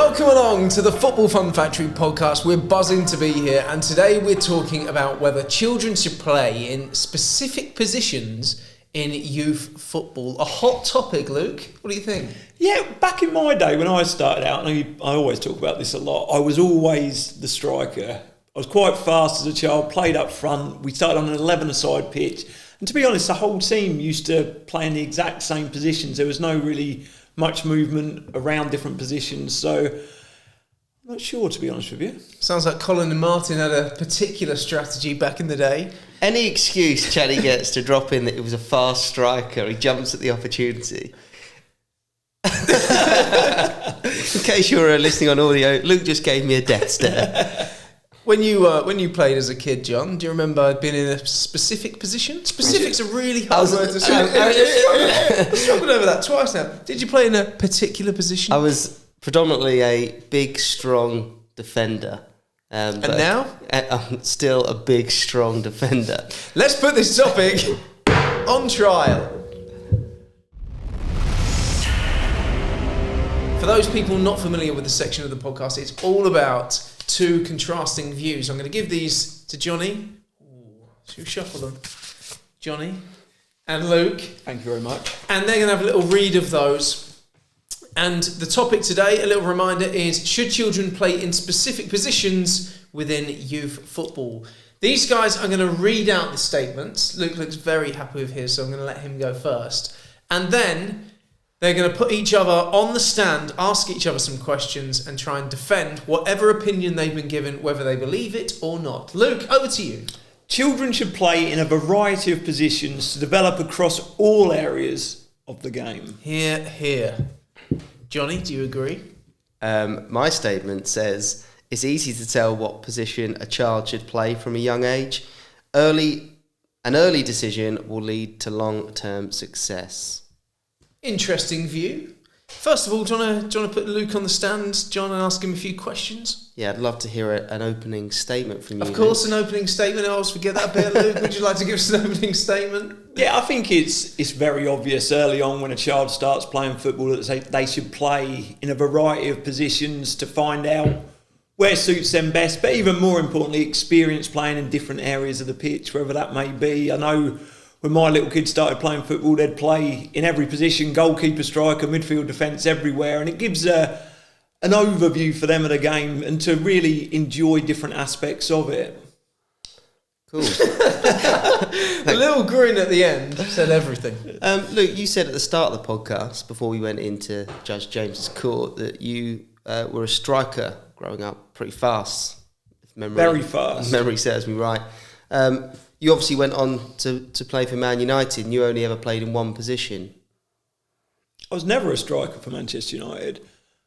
Welcome along to the Football Fun Factory podcast. We're buzzing to be here, and today we're talking about whether children should play in specific positions in youth football. A hot topic, Luke. What do you think? Yeah, back in my day when I started out, and I always talk about this a lot, I was always the striker. I was quite fast as a child, played up front. We started on an 11-a-side pitch. And to be honest, the whole team used to play in the exact same positions. There was no really much movement around different positions. So I'm not sure, to be honest with you. Sounds like Colin and Martin had a particular strategy back in the day. Any excuse Jonny gets to drop in that he was a fast striker, he jumps at the opportunity. In case you were listening on audio, Luke just gave me a death stare. When you played as a kid, John, do you remember being in a specific position? Specific's a really hard word to say. I've struggled over that twice now. Did you play in a particular position? I was predominantly a big, strong defender. And now? I'm still a big, strong defender. Let's put this topic on trial. For those people not familiar with the section of the podcast, it's all about two contrasting views. I'm going to give these to Jonny. Should we shuffle them? Jonny and Luke. Thank you very much. And they're going to have a little read of those. And the topic today, a little reminder, is should children play in specific positions within youth football? These guys are going to read out the statements. Luke looks very happy with his, so I'm going to let him go first. And then they're going to put each other on the stand, ask each other some questions, and try and defend whatever opinion they've been given, whether they believe it or not. Luke, over to you. Children should play in a variety of positions to develop across all areas of the game. Hear, hear. Jonny, do you agree? My statement says it's easy to tell what position a child should play from a young age. An early decision will lead to long-term success. Interesting view. First of all, do you want to put Luke on the stand, John, and ask him a few questions? Yeah, I'd love to hear an opening statement from you. Of course, an opening statement. I always forget that bit, Luke. Would you like to give us an opening statement? Yeah, I think it's very obvious early on when a child starts playing football that they should play in a variety of positions to find out where suits them best, but even more importantly, experience playing in different areas of the pitch, wherever that may be. I know when my little kids started playing football, they'd play in every position, goalkeeper, striker, midfield, defence, everywhere. And it gives an overview for them of the game and to really enjoy different aspects of it. Cool. The little grin at the end said everything. Luke, you said at the start of the podcast, before we went into Judge James's court, that you were a striker growing up pretty fast. Very fast. Memory serves me right. You obviously went on to play for Man United, and you only ever played in one position. I was never a striker for Manchester United.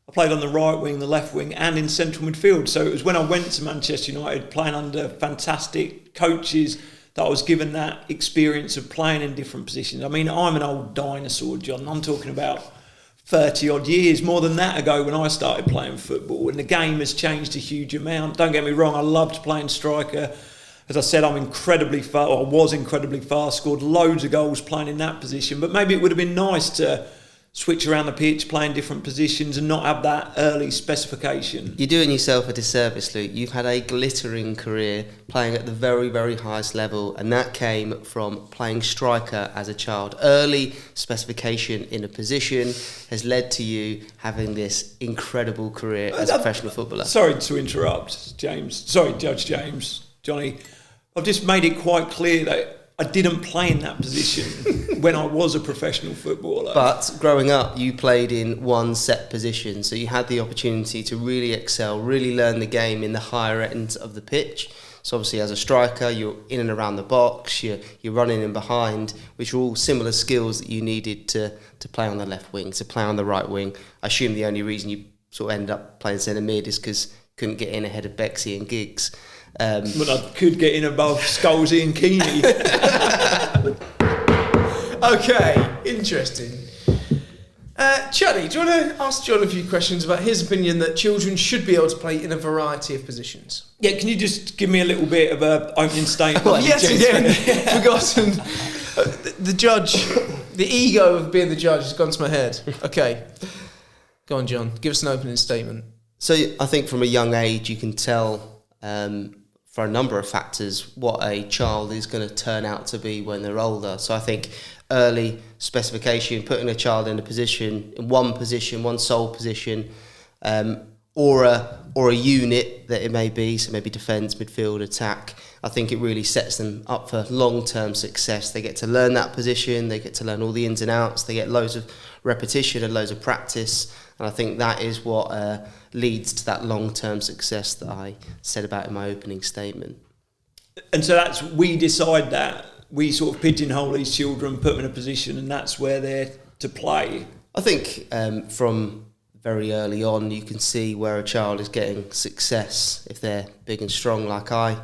I played on the right wing, the left wing, and in central midfield. So it was when I went to Manchester United, playing under fantastic coaches, that I was given that experience of playing in different positions. I mean, I'm an old dinosaur, John. I'm talking about 30-odd years, more than that ago when I started playing football. And the game has changed a huge amount. Don't get me wrong, I loved playing striker. As I said, I'm incredibly fast, or I was incredibly fast, scored loads of goals playing in that position. But maybe it would have been nice to switch around the pitch, play in different positions and not have that early specification. You're doing yourself a disservice, Luke. You've had a glittering career playing at the very, very highest level, and that came from playing striker as a child. Early specification in a position has led to you having this incredible career as a professional footballer. Sorry to interrupt, James. Sorry, Judge James. Jonny, I've just made it quite clear that I didn't play in that position when I was a professional footballer. But growing up, you played in one set position, so you had the opportunity to really excel, really learn the game in the higher ends of the pitch. So obviously as a striker, you're in and around the box, you're running in behind, which are all similar skills that you needed to play on the left wing, to play on the right wing. I assume the only reason you sort of ended up playing centre mid is because you couldn't get in ahead of Bexy and Giggs. But I could get in above Scholesy and Keeney. Okay, interesting. Jonny, do you want to ask John a few questions about his opinion that children should be able to play in a variety of positions? Yeah, can you just give me a little bit of an opening statement? Yes, again, forgotten. The judge, the ego of being the judge has gone to my head. Okay, go on, John, give us an opening statement. So I think from a young age you can tell for a number of factors what a child is going to turn out to be when they're older. So I think early specification, putting a child in one sole position, or a unit that it may be, so maybe defence, midfield, attack. I think it really sets them up for long-term success. They get to learn that position, they get to learn all the ins and outs, they get loads of repetition and loads of practice, and I think that is what leads to that long-term success that I said about in my opening statement. And so we decide that. We sort of pigeonhole these children, put them in a position, and that's where they're to play. I think from very early on you can see where a child is getting success if they're big and strong like I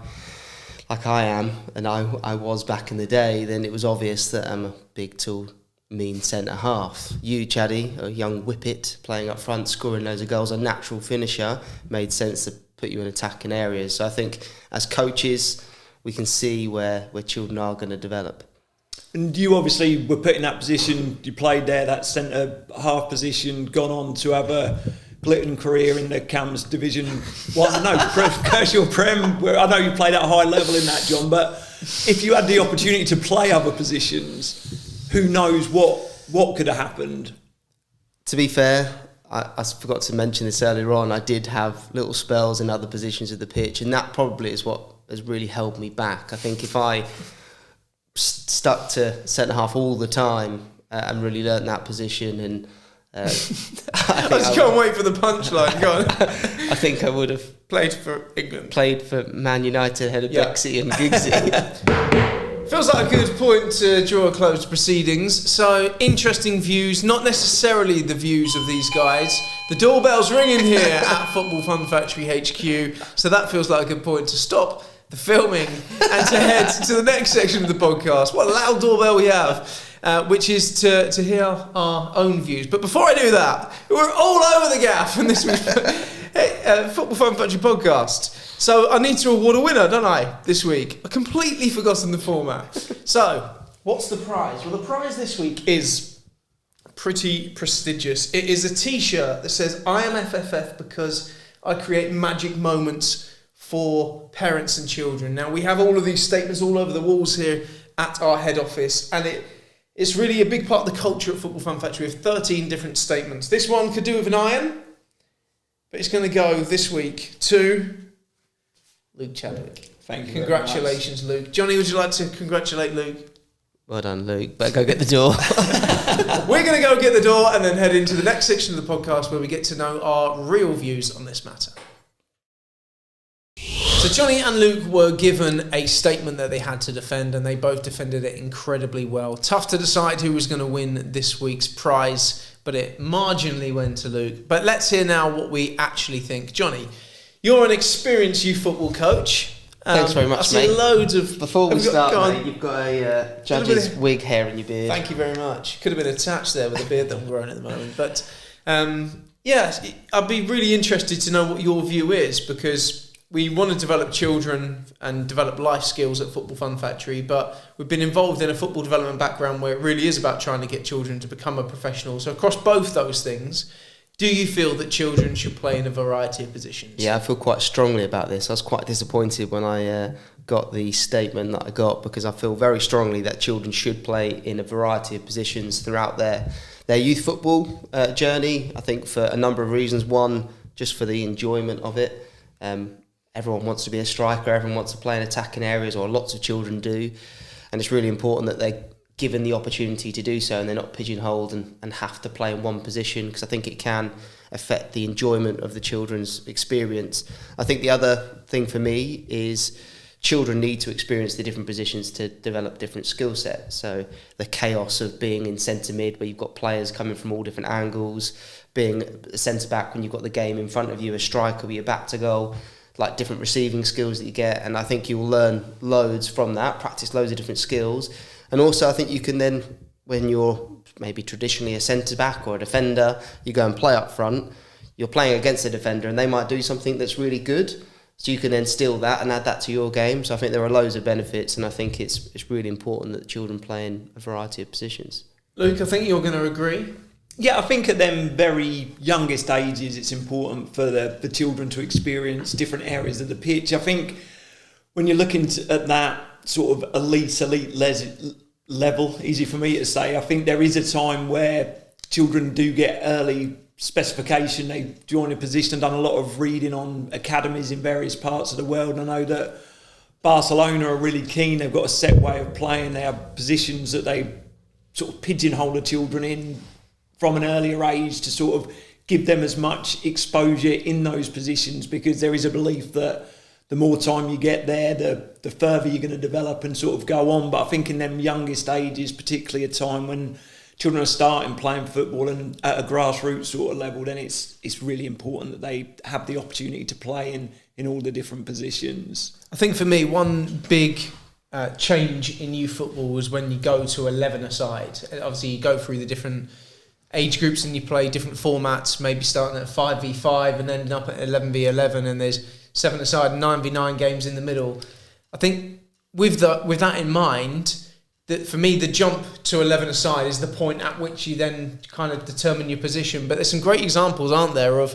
am, and I was back in the day. Then it was obvious that I'm a big, tall, mean centre half. You, Chaddy, a young whippet playing up front, scoring loads of goals, a natural finisher, made sense to put you in attacking areas. So I think as coaches we can see where children are going to develop. And you obviously were put in that position, you played there, that centre half position, gone on to have a glittering career in the CAMS Division 1. No, Kershaw Prem, where I know you played at a high level in that, John, but if you had the opportunity to play other positions, who knows what could have happened? To be fair, I forgot to mention this earlier on, I did have little spells in other positions of the pitch, and that probably is what has really held me back. I think if I stuck to centre half all the time and really learnt that position, and I just can't wait for the punchline. Go on. I think I would have played for England, played for Man United ahead of Bexy and Giggsy. Feels like a good point to draw a close to proceedings. So interesting views, not necessarily the views of these guys. The doorbell's ringing here at Football Fun Factory HQ, so that feels like a good point to stop the filming and to head to the next section of the podcast. What a loud doorbell we have, which is to hear our own views. But before I do that, we're all over the gaff in this week's Football Fun Factory podcast. So I need to award a winner, don't I, this week? I've completely forgotten the format. So, what's the prize? Well, the prize this week is pretty prestigious. It is a T-shirt that says, I am FFF because I create magic moments for parents and children. Now, we have all of these statements all over the walls here at our head office, and it's really a big part of the culture at Football Fun Factory. We have 13 different statements. This one could do with an iron, but it's going to go this week to Luke Chadwick. Thank you. Congratulations, Luke. Jonny, would you like to congratulate Luke? Well done, Luke. Better go get the door. We're going to go get the door and then head into the next section of the podcast where we get to know our real views on this matter. So Jonny and Luke were given a statement that they had to defend, and they both defended it incredibly well. Tough to decide who was going to win this week's prize, but it marginally went to Luke. But let's hear now what we actually think. Jonny, you're an experienced youth football coach. Thanks very much, mate. Loads of... Before we start, mate, you've got a judge's wig hair in your beard. Thank you very much. Could have been attached there with the beard that I'm growing at the moment. But, I'd be really interested to know what your view is, because we want to develop children and develop life skills at Football Fun Factory, but we've been involved in a football development background where it really is about trying to get children to become a professional. So across both those things, do you feel that children should play in a variety of positions? Yeah, I feel quite strongly about this. I was quite disappointed when I got the statement that I got, because I feel very strongly that children should play in a variety of positions throughout their youth football journey. I think for a number of reasons. One, just for the enjoyment of it. Everyone wants to be a striker, everyone wants to play in attacking areas, or lots of children do. And it's really important that they're given the opportunity to do so and they're not pigeonholed and have to play in one position, because I think it can affect the enjoyment of the children's experience. I think the other thing for me is children need to experience the different positions to develop different skill sets. So the chaos of being in centre mid, where you've got players coming from all different angles, being a centre back when you've got the game in front of you, a striker with your back to goal, like different receiving skills that you get. And I think you'll learn loads from that, practice loads of different skills. And also I think you can then, when you're maybe traditionally a centre back or a defender, you go and play up front, you're playing against a defender and they might do something that's really good. So you can then steal that and add that to your game. So I think there are loads of benefits, and I think it's really important that children play in a variety of positions. Luke, I think you're going to agree. Yeah, I think at them very youngest ages, it's important for the children to experience different areas of the pitch. I think when you're looking at that sort of elite level, easy for me to say, I think there is a time where children do get early specification. They join a position. I've done a lot of reading on academies in various parts of the world. I know that Barcelona are really keen. They've got a set way of playing. They have positions that they sort of pigeonhole the children in from an earlier age to sort of give them as much exposure in those positions, because there is a belief that the more time you get there, the further you're going to develop and sort of go on. But I think in them youngest ages, particularly a time when children are starting playing football and at a grassroots sort of level, then it's really important that they have the opportunity to play in all the different positions. I think for me, one big change in youth football was when you go to 11-a-side. Obviously, you go through the different age groups and you play different formats, maybe starting at 5v5 and ending up at 11v11, and there's 7-a-side and 9v9 games in the middle. I think with that in mind, that for me the jump to 11-a-side is the point at which you then kind of determine your position. But there's some great examples, aren't there, of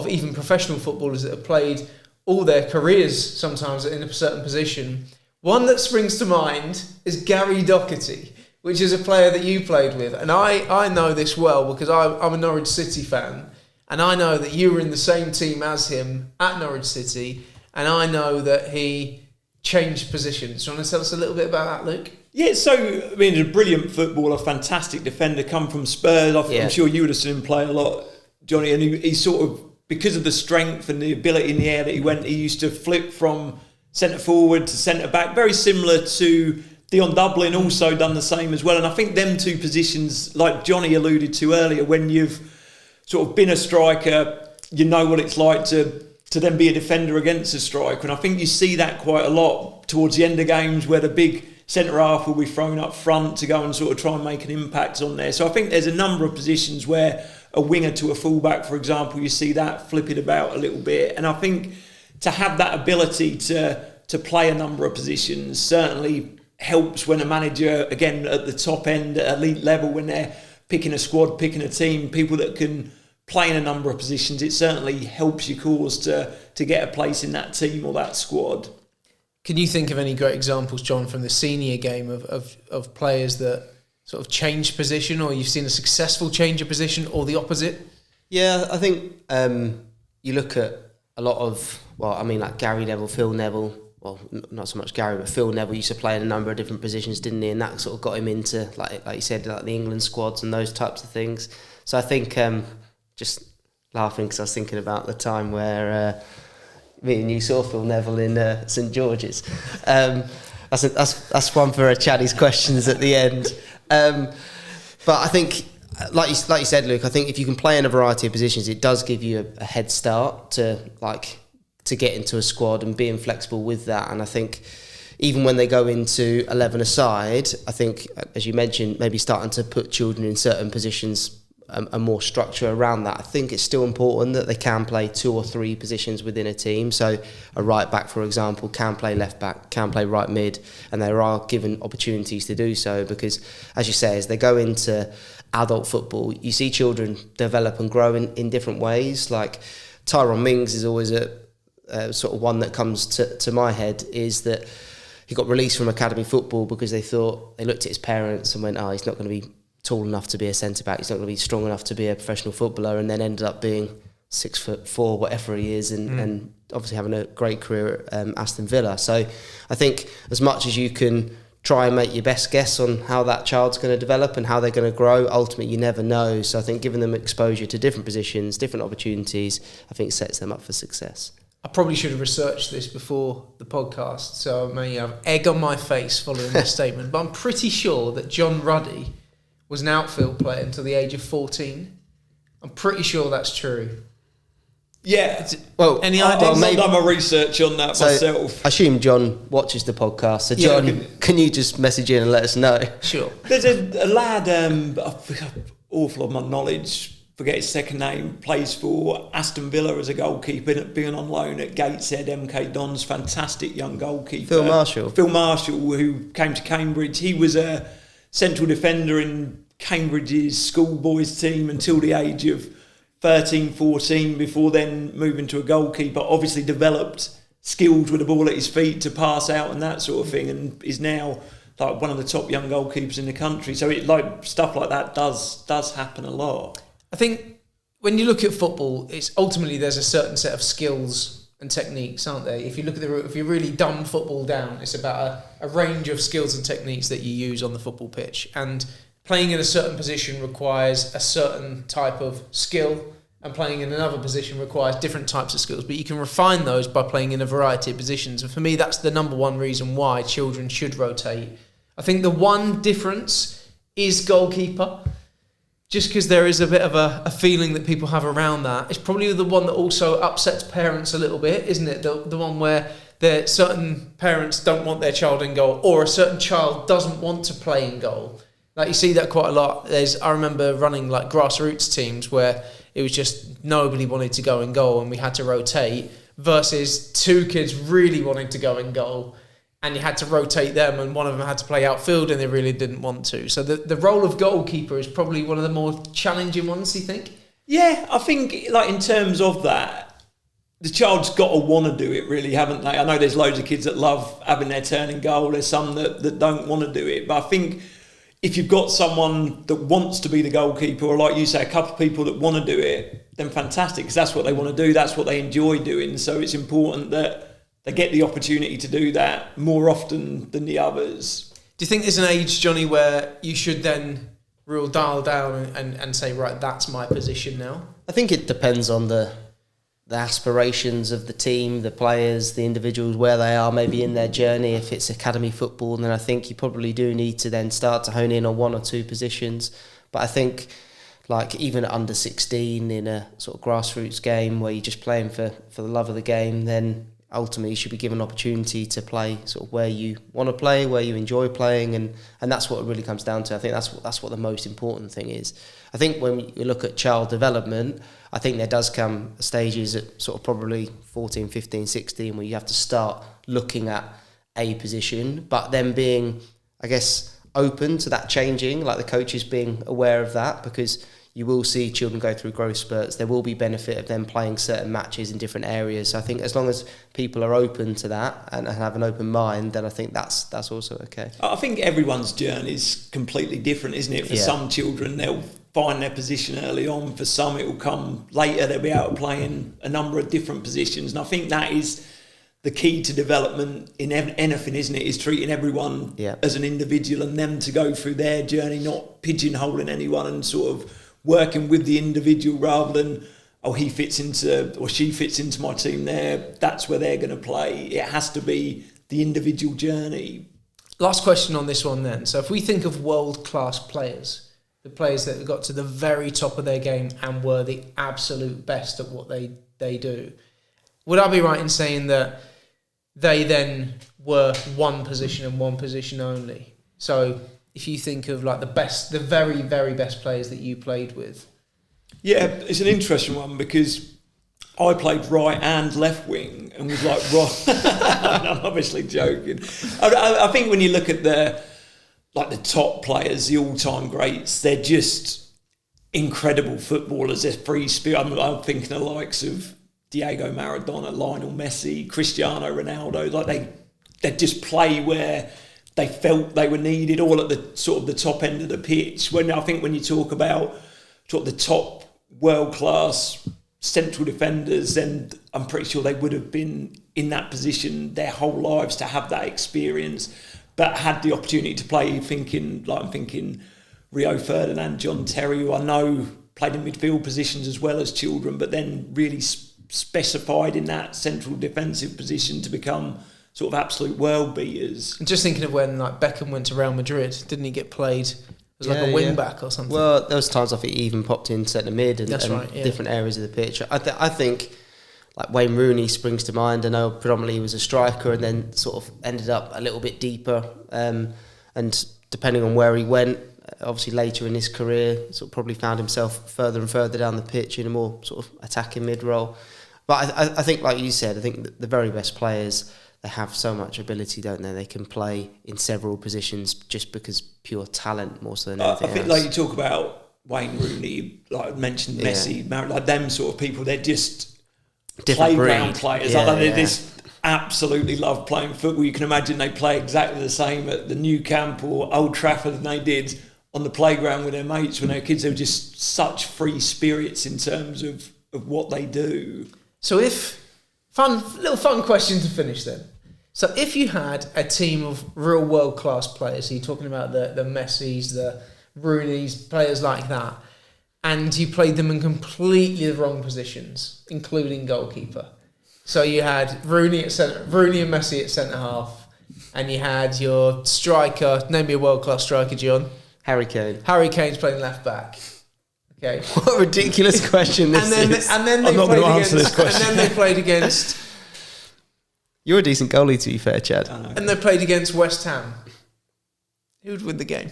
even professional footballers that have played all their careers sometimes in a certain position. One that springs to mind is Gary Doherty, which is a player that you played with. And I know this well because I'm a Norwich City fan, and I know that you were in the same team as him at Norwich City, and I know that he changed positions. Do you want to tell us a little bit about that, Luke? Yeah, so, I mean, he's a brilliant footballer, fantastic defender, come from Spurs. I'm sure you would have seen him play a lot, Jonny, and he sort of, because of the strength and the ability in the air that he used to flip from centre forward to centre back, very similar to Dion Dublin, also done the same as well. And I think them two positions, like Jonny alluded to earlier, when you've sort of been a striker, you know what it's like to then be a defender against a striker. And I think you see that quite a lot towards the end of games where the big centre half will be thrown up front to go and sort of try and make an impact on there. So I think there's a number of positions where a winger to a fullback, for example, you see that flip it about a little bit. And I think to have that ability to play a number of positions certainly helps when a manager, again, at the top end, at elite level, when they're picking a squad, picking a team, people that can play in a number of positions, it certainly helps your cause to get a place in that team or that squad. Can you think of any great examples, John, from the senior game of players that sort of changed position, or you've seen a successful change of position, or the opposite? Yeah, I think you look at a lot of, like Gary Neville, Phil Neville. Well, not so much Gary, but Phil Neville used to play in a number of different positions, didn't he? And that sort of got him into, like you said, like the England squads and those types of things. So I think, just laughing because I was thinking about the time where me and you saw Phil Neville in St George's. That's one for Chaddy's questions at the end. But I think, like you said, Luke, I think if you can play in a variety of positions, it does give you a head start to get into a squad and being flexible with that. And I think even when they go into 11-a-side, I think, as you mentioned, maybe starting to put children in certain positions, a more structure around that. I think it's still important that they can play 2 or 3 positions within a team. So a right back, for example, can play left back, can play right mid, and they are given opportunities to do so, because, as you say, as they go into adult football, you see children develop and grow in different ways. Like Tyrone Mings is always a sort of one that comes to my head, is that he got released from academy football because they looked at his parents and went, he's not going to be tall enough to be a centre-back, he's not going to be strong enough to be a professional footballer, and then ended up being 6'4", whatever he is, and obviously having a great career at Aston Villa. So I think as much as you can try and make your best guess on how that child's going to develop and how they're going to grow, ultimately you never know. So I think giving them exposure to different positions, different opportunities, I think sets them up for success. I probably should have researched this before the podcast, so I may have egg on my face following this statement, but I'm pretty sure that John Ruddy was an outfield player until the age of 14. I'm pretty sure that's true. Yeah. Well, any ideas? I've done my research on that myself. I assume John watches the podcast. So, John, can you just message in and let us know? Sure. There's a lad, awful of my knowledge, forget his second name, plays for Aston Villa as a goalkeeper, being on loan at Gateshead, MK Dons, fantastic young goalkeeper. Phil Marshall, who came to Cambridge. He was a central defender in Cambridge's schoolboys team until the age of 13, 14, before then moving to a goalkeeper, obviously developed skills with the ball at his feet to pass out and that sort of thing, and is now like one of the top young goalkeepers in the country. So it, like, stuff like that does happen a lot. I think when you look at football, it's ultimately there's a certain set of skills and techniques, aren't there? If you look at if you really dumb football down, it's about a range of skills and techniques that you use on the football pitch, and playing in a certain position requires a certain type of skill, and playing in another position requires different types of skills. But you can refine those by playing in a variety of positions. And for me, that's the number one reason why children should rotate. I think the one difference is goalkeeper. Just because there is a bit of a feeling that people have around that. It's probably the one that also upsets parents a little bit, isn't it? The one where certain parents don't want their child in goal, or a certain child doesn't want to play in goal. Like, you see that quite a lot. I remember running like grassroots teams where it was just nobody wanted to go in goal and we had to rotate, versus two kids really wanted to go in goal and you had to rotate them, and one of them had to play outfield and they really didn't want to. So the role of goalkeeper is probably one of the more challenging ones, do you think? Yeah, I think, like, in terms of that, the child's got to want to do it, really, haven't they? I know there's loads of kids that love having their turn in goal. There's some that don't want to do it. But I think if you've got someone that wants to be the goalkeeper, or like you say, a couple of people that want to do it, then fantastic, because that's what they want to do, that's what they enjoy doing. So it's important that they get the opportunity to do that more often than the others. Do you think there's an age, Jonny, where you should then real dial down and say, right, that's my position now? I think it depends on the aspirations of the team, the players, the individuals, where they are maybe in their journey. If it's academy football, then I think you probably do need to then start to hone in on one or two positions. But I think, like, even at under 16 in a sort of grassroots game where you're just playing for the love of the game, then ultimately you should be given an opportunity to play sort of where you want to play, where you enjoy playing, and that's what it really comes down to. I think that's what the most important thing is. I think when you look at child development, I think there does come stages at sort of probably 14, 15, 16 where you have to start looking at a position, but then being, I guess, open to that changing, like the coaches being aware of that, because you will see children go through growth spurts. There will be benefit of them playing certain matches in different areas. So I think as long as people are open to that and have an open mind, then I think that's also okay. I think everyone's journey is completely different, isn't it? For some children, they'll find their position early on. For some, it will come later. They'll be able to play in a number of different positions. And I think that is the key to development in anything, isn't it? Is treating everyone as an individual and them to go through their journey, not pigeonholing anyone and sort of working with the individual rather than, oh, he fits into or she fits into my team there, that's where they're going to play. It has to be the individual journey. Last question on this one then. So if we think of world-class players, the players that got to the very top of their game and were the absolute best at what they do, would I be right in saying that they then were one position and one position only? So if you think of like the very, very best players that you played with. Yeah, it's an interesting one because I played right and left wing and was like I'm obviously joking. I think when you look at the top players, the all-time greats, they're just incredible footballers. They're free spirit. I'm thinking the likes of Diego Maradona, Lionel Messi, Cristiano Ronaldo. Like they just play where they felt they were needed, all at the sort of the top end of the pitch. When you talk about sort of the top world-class central defenders, then I'm pretty sure they would have been in that position their whole lives to have that experience, but had the opportunity to play. I'm thinking Rio Ferdinand, John Terry, who I know played in midfield positions as well as children, but then really specified in that central defensive position to become sort of absolute world beaters. I'm just thinking of when like Beckham went to Real Madrid, didn't he get played as like a wing back or something? Well, there was times I think he even popped in centre mid and right, different areas of the pitch. I think like Wayne Rooney springs to mind. I know predominantly he was a striker and then sort of ended up a little bit deeper. And depending on where he went, obviously later in his career, sort of probably found himself further and further down the pitch in a more sort of attacking mid role. But I think, like you said, I think the very best players, they have so much ability, don't they? They can play in several positions just because pure talent more so than anything I think else. like you talk about Wayne Rooney, like I mentioned Messi, like them sort of people, they're just Different playground breed. players. Yeah, Like they yeah. just absolutely love playing football. You can imagine they play exactly the same at the New Camp or Old Trafford than they did on the playground with their mates when they were kids. They were just such free spirits in terms of what they do. So little fun question to finish then. So if you had a team of real world-class players, so you're talking about the Messis, the Rooneys, players like that, and you played them in completely the wrong positions, including goalkeeper. So you had Rooney and Messi at centre half, and you had your striker. Name me a world-class striker, John. Harry Kane. Harry Kane's playing left back. Okay. What a ridiculous question this is. And then I'm not going to answer this question. And then they played against. You're a decent goalie, to be fair, Chad. And they played against West Ham. Who would win the game?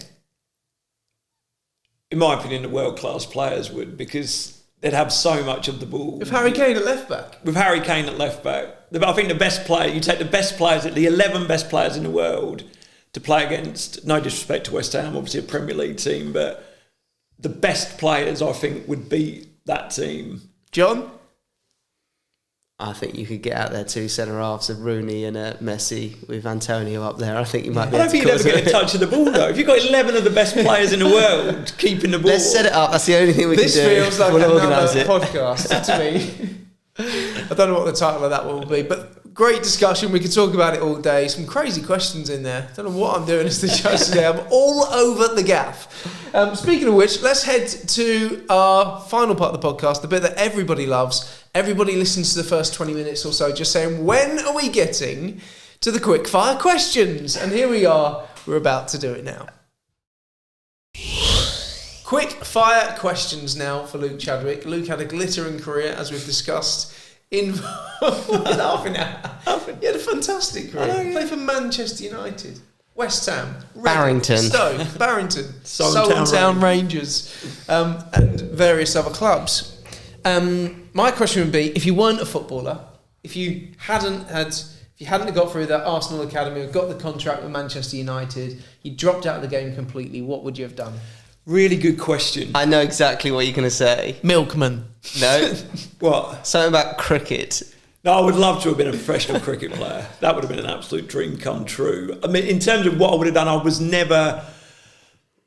In my opinion, the world-class players would, because they'd have so much of the ball. With Harry Kane at left back. With Harry Kane at left back. I think the best player, you take the best players, the 11 best players in the world to play against, no disrespect to West Ham, obviously a Premier League team, but the best players, I think, would beat that team. John? I think you could get out there two centre-halves of Rooney and Messi with Antonio up there. I think you might be I don't able think to you'd ever cause get a touch of the ball, though. If you've got 11 of the best players in the world keeping the ball... Let's set it up. That's the only thing we This can do. feels like We'll another organise it. podcast to me. I don't know what the title of that will be, but great discussion. We could talk about it all day. Some crazy questions in there. Don't know what I'm doing as the judge today. I'm all over the gaff. Speaking of which, let's head to our final part of the podcast, the bit that everybody loves. Everybody listens to the first 20 minutes or so, just saying, when are we getting to the quick fire questions? And here we are. We're about to do it now. Quick fire questions now for Luke Chadwick. Luke had a glittering career, as we've discussed. Half an hour. He had a fantastic career. He played for Manchester United, West Ham, Reading, Barrington. Stoke, Barrington, Solent Town Rangers, and various other clubs. My question would be: if you weren't a footballer, if you hadn't got through that Arsenal academy, or got the contract with Manchester United, you dropped out of the game completely, what would you have done? Really good question. I know exactly what you're going to say. Milkman. No? What? Something about cricket. No, I would love to have been a professional cricket player. That would have been an absolute dream come true. I mean, in terms of what I would have done, I was never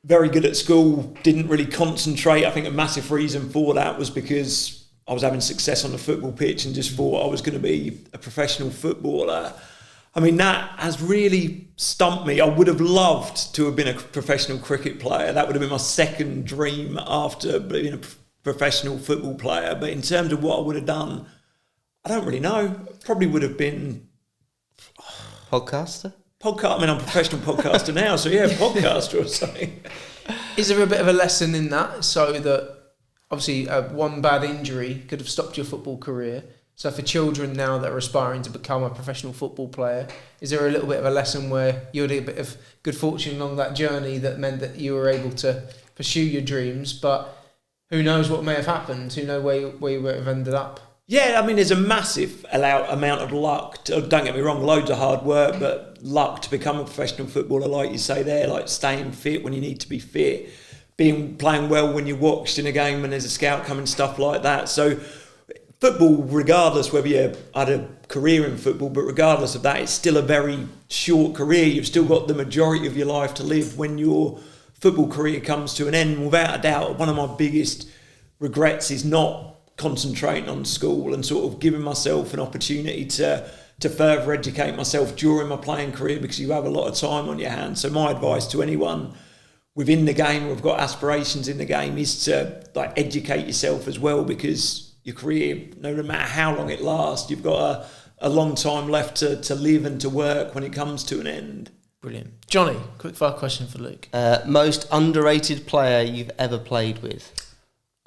very good at school, didn't really concentrate. I think a massive reason for that was because I was having success on the football pitch and just thought I was going to be a professional footballer. I mean, that has really stumped me. I would have loved to have been a professional cricket player. That would have been my second dream after being a professional football player. But in terms of what I would have done, I don't really know. Probably would have been... Podcaster? I mean, I'm a professional podcaster now, so yeah, podcaster or something. Is there a bit of a lesson in that, so that obviously one bad injury could have stopped your football career? So for children now that are aspiring to become a professional football player, is there a little bit of a lesson where you had a bit of good fortune along that journey that meant that you were able to pursue your dreams, but who knows what may have happened? Who knows where you would have ended up? Yeah, I mean, there's a massive amount of luck. Don't get me wrong, loads of hard work, but luck to become a professional footballer, like you say there, like staying fit when you need to be fit, playing well when you're watched in a game when there's a scout coming, stuff like that. So football, regardless whether you had a career in football, but regardless of that, it's still a very short career. You've still got the majority of your life to live when your football career comes to an end. Without a doubt, one of my biggest regrets is not concentrating on school and sort of giving myself an opportunity to further educate myself during my playing career, because you have a lot of time on your hands. So my advice to anyone within the game or have got aspirations in the game is to educate yourself as well, because your career, no matter how long it lasts, you've got a long time left to live and to work when it comes to an end. Brilliant. Jonny, quick fire question for Luke. Most underrated player you've ever played with?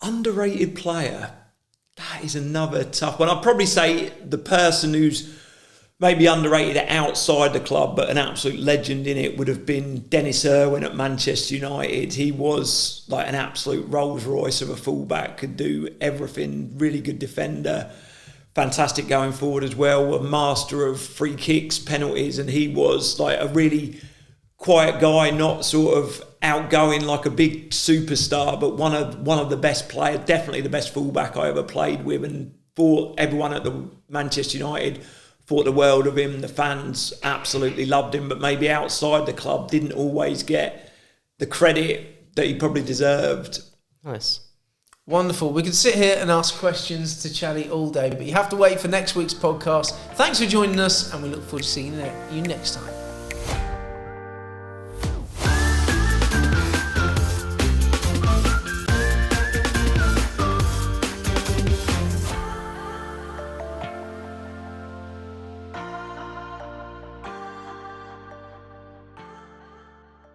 Underrated player? That is another tough one. I'd probably say the person who's maybe underrated outside the club but an absolute legend in it would have been Dennis Irwin at Manchester United. He was like an absolute Rolls Royce of a fullback, could do everything, really good defender, fantastic going forward as well, a master of free kicks, penalties, and he was like a really quiet guy, not sort of outgoing like a big superstar, but one of the best players, definitely the best fullback I ever played with, and for everyone at the Manchester United thought the world of him. The fans absolutely loved him, but maybe outside the club didn't always get the credit that he probably deserved. Nice. Wonderful. We could sit here and ask questions to Charlie all day, but you have to wait for next week's podcast. Thanks for joining us, and we look forward to seeing you next time.